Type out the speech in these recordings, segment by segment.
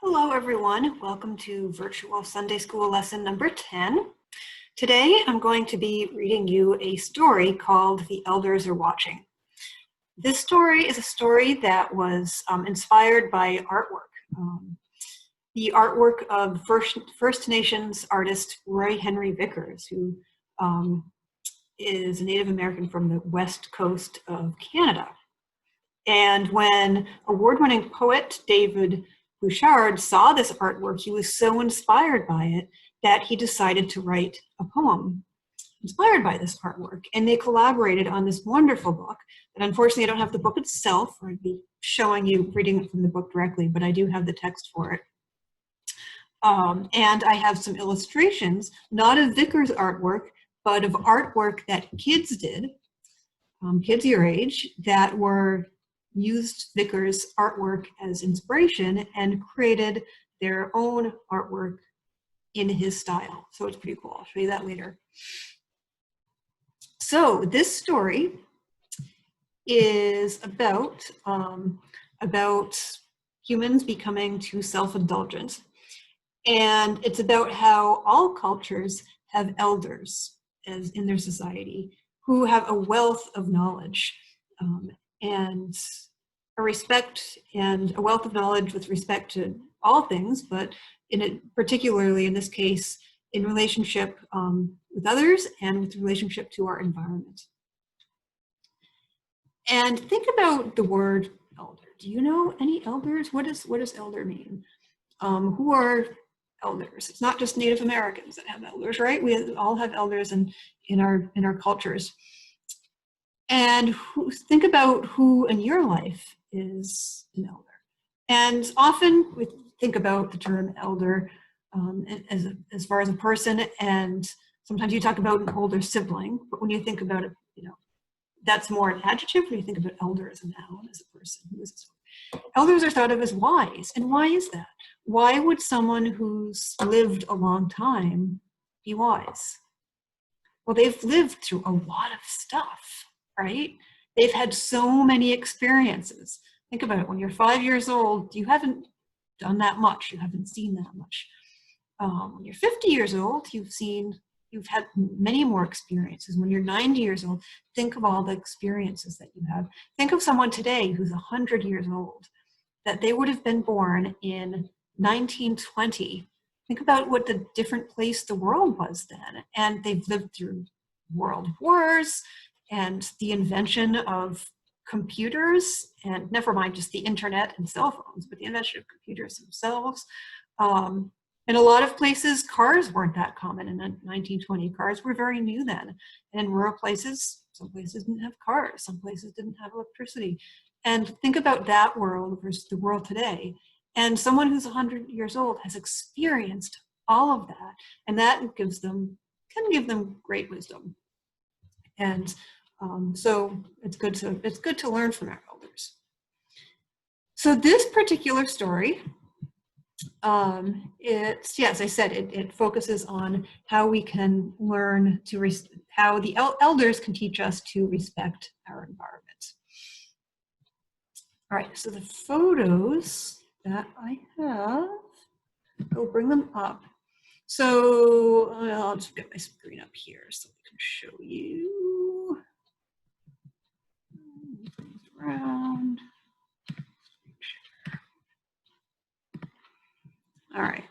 Hello everyone, welcome to Virtual Sunday School lesson number 10. Today I'm going to be reading you a story called The Elders Are Watching. This story is a story that was inspired by artwork. The artwork of First Nations artist Roy Henry Vickers, who is a Native American from the west coast of Canada. And when award-winning poet David Bouchard saw this artwork, he was so inspired by it that he decided to write a poem inspired by this artwork. And they collaborated on this wonderful book. And unfortunately, I don't have the book itself, or I'd be showing you, reading it from the book directly, but I do have the text for it. And I have some illustrations, not of Vickers' artwork, but of artwork that kids did, kids your age, that used Vickers' artwork as inspiration and created their own artwork in his style. So it's pretty cool. I'll show you that later. So this story is about humans becoming too self-indulgent. And it's about how all cultures have elders as in their society who have a wealth of knowledge and a respect and a wealth of knowledge with respect to all things, but particularly in this case, in relationship with others and with relationship to our environment. And think about the word elder. Do you know any elders? What does elder mean? Who are elders? It's not just Native Americans that have elders, right? We all have elders in our cultures. And think about who in your life is an elder. And often we think about the term elder as far as a person, and sometimes you talk about an older sibling, but when you think about it, that's more an adjective. When you think about elder as a noun, as a person who is elders are thought of as wise. And why is that? Why would someone who's lived a long time be wise? Well, they've lived through a lot of stuff, right? They've had so many experiences. Think about it. When you're 5 years old, you haven't done that much. You haven't seen that much. When you're 50 years old, you've had many more experiences. When you're 90 years old, think of all the experiences that you have. Think of someone today who's 100 years old, that they would have been born in 1920. Think about what the different place the world was then. And they've lived through world wars and the invention of computers, and never mind just the internet and cell phones, but the invention of computers themselves. In a lot of places, cars weren't that common in 1920. Cars were very new then. And in rural places, some places didn't have cars, some places didn't have electricity. And think about that world versus the world today. And someone who's 100 years old has experienced all of that, and that can give them great wisdom. And so it's good to learn from our elders. So this particular story, as I said, it focuses on how we can learn how the elders can teach us to respect our environment. All right, so the photos that I have, I'll bring them up. So I'll just get my screen up here so I can show you. Around. All right.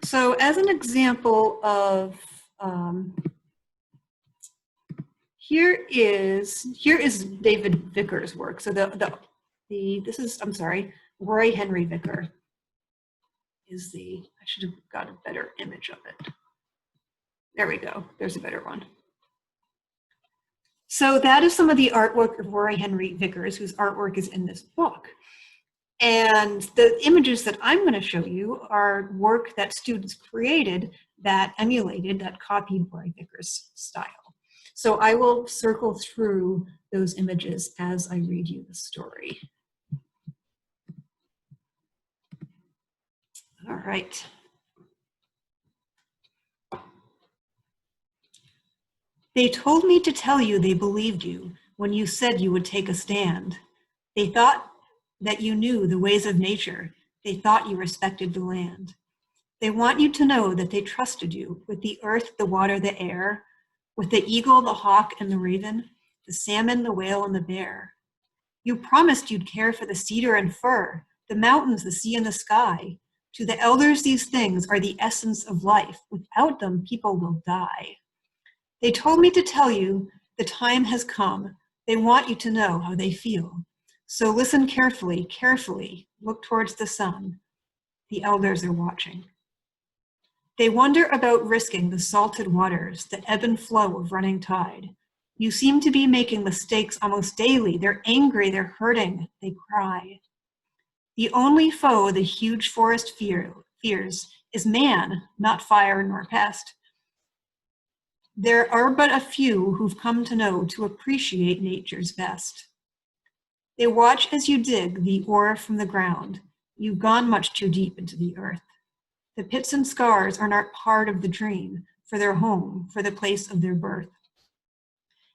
So as an example of, here is David Vickers' work. So Roy Henry Vicker I should have got a better image of it. There we go. There's a better one. So that is some of the artwork of Roy Henry Vickers, whose artwork is in this book. And the images that I'm going to show you are work that students created that copied Roy Vickers' style. So I will circle through those images as I read you the story. All right. They told me to tell you they believed you when you said you would take a stand. They thought that you knew the ways of nature. They thought you respected the land. They want you to know that they trusted you with the earth, the water, the air, with the eagle, the hawk, and the raven, the salmon, the whale, and the bear. You promised you'd care for the cedar and fir, the mountains, the sea, and the sky. To the elders, these things are the essence of life. Without them, people will die. They told me to tell you the time has come. They want you to know how they feel. So listen carefully, carefully. Look towards the sun. The elders are watching. They wonder about risking the salted waters, the ebb and flow of running tide. You seem to be making mistakes almost daily. They're angry, they're hurting, they cry. The only foe the huge forest fears is man, not fire nor pest. There are but a few who've come to know to appreciate nature's best. They watch as you dig the ore from the ground. You've gone much too deep into the earth. The pits and scars are not part of the dream, for their home, for the place of their birth.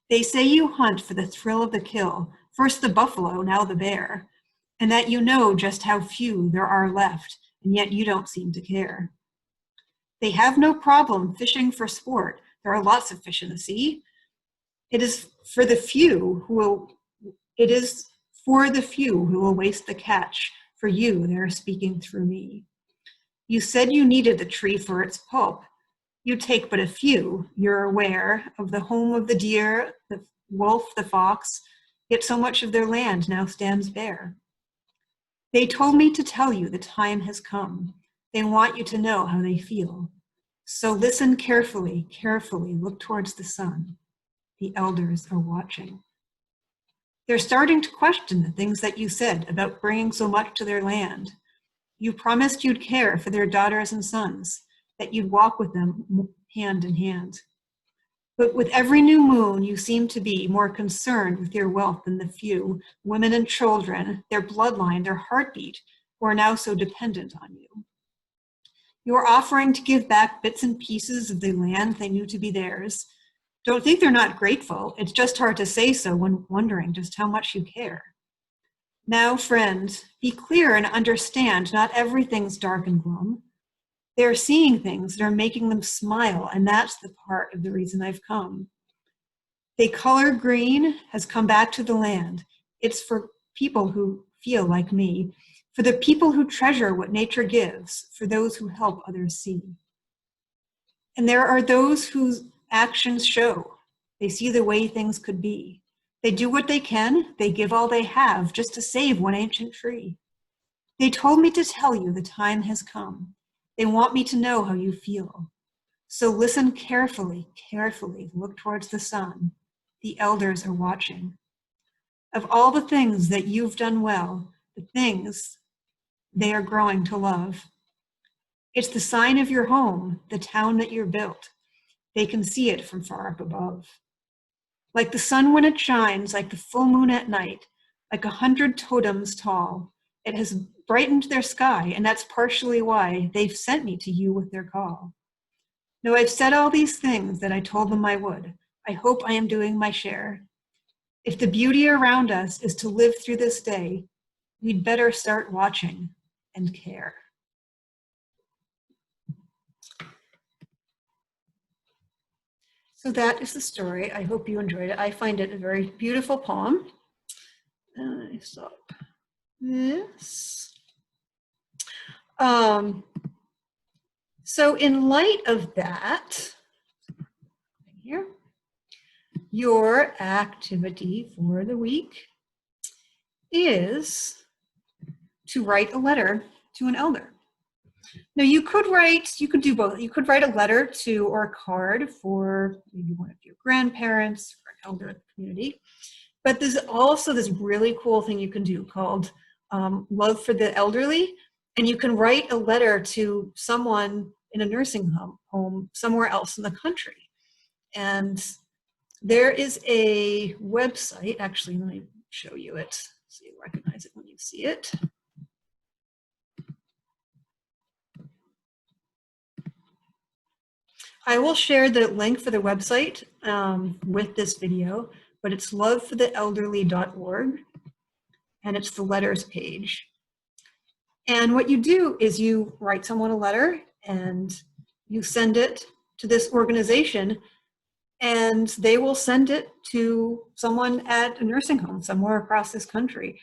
They say you hunt for the thrill of the kill, first the buffalo, now the bear, and that you know just how few there are left, and yet you don't seem to care. They have no problem fishing for sport. There are lots of fish in the sea. It is for the few who will waste the catch. For you, they are speaking through me. You said you needed the tree for its pulp. You take but a few. You're aware of the home of the deer, the wolf, the fox, yet so much of their land now stands bare. They told me to tell you the time has come. They want you to know how they feel. So listen carefully, carefully, look towards the sun. The elders are watching. They're starting to question the things that you said about bringing so much to their land. You promised you'd care for their daughters and sons, that you'd walk with them hand in hand. But with every new moon, you seem to be more concerned with your wealth than the few, women and children, their bloodline, their heartbeat, who are now so dependent on you. You are offering to give back bits and pieces of the land they knew to be theirs. Don't think they're not grateful. It's just hard to say so when wondering just how much you care. Now, friend, be clear and understand not everything's dark and glum. They're seeing things that are making them smile, and that's the part of the reason I've come. The color green has come back to the land. It's for people who feel like me, for the people who treasure what nature gives, for those who help others see. And there are those whose actions show. They see the way things could be. They do what they can, they give all they have just to save one ancient tree. They told me to tell you the time has come. They want me to know how you feel. So listen carefully, carefully, look towards the sun. The elders are watching. Of all the things that you've done well, the things they are growing to love. It's the sign of your home, the town that you're built. They can see it from far up above. Like the sun when it shines, like the full moon at night, like 100 totems tall, it has brightened their sky, and that's partially why they've sent me to you with their call. Now I've said all these things that I told them I would. I hope I am doing my share. If the beauty around us is to live through this day, we'd better start watching and care. So that is the story. I hope you enjoyed it. I find it a very beautiful poem. I stop this. So in light of that, here, your activity for the week is to write a letter to an elder. Now you could do both. You could write a letter to or a card for maybe one of your grandparents or an elder in the community. But there's also this really cool thing you can do called Love for the Elderly. And you can write a letter to someone in a nursing home somewhere else in the country. And there is a website, actually, let me show you it so you recognize it when you see it. I will share the link for the website with this video, but it's lovefortheelderly.org, and it's the letters page. And what you do is you write someone a letter and you send it to this organization, and they will send it to someone at a nursing home somewhere across this country.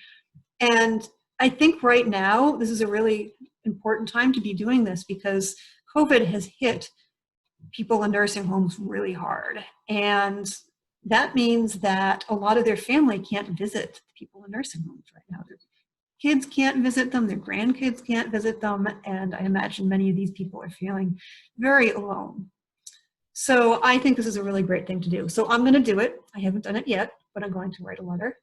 And I think right now, this is a really important time to be doing this because COVID has hit people in nursing homes really hard. And that means that a lot of their family can't visit people in nursing homes right now. Their kids can't visit them, their grandkids can't visit them, and I imagine many of these people are feeling very alone. So I think this is a really great thing to do. So I'm going to do it. I haven't done it yet, but I'm going to write a letter.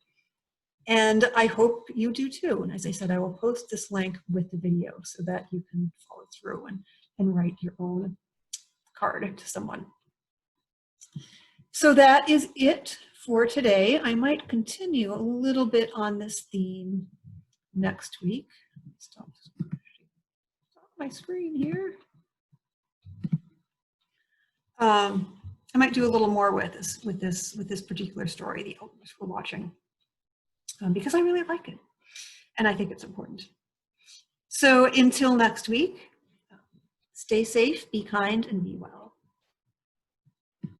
And I hope you do too. And as I said, I will post this link with the video so that you can follow through and write your own card to someone. So that is it for today. I might continue a little bit on this theme next week. Stop my screen here. I might do a little more with this particular story, the elders we're watching, because I really like it and I think it's important. So until next week, stay safe, be kind, and be well.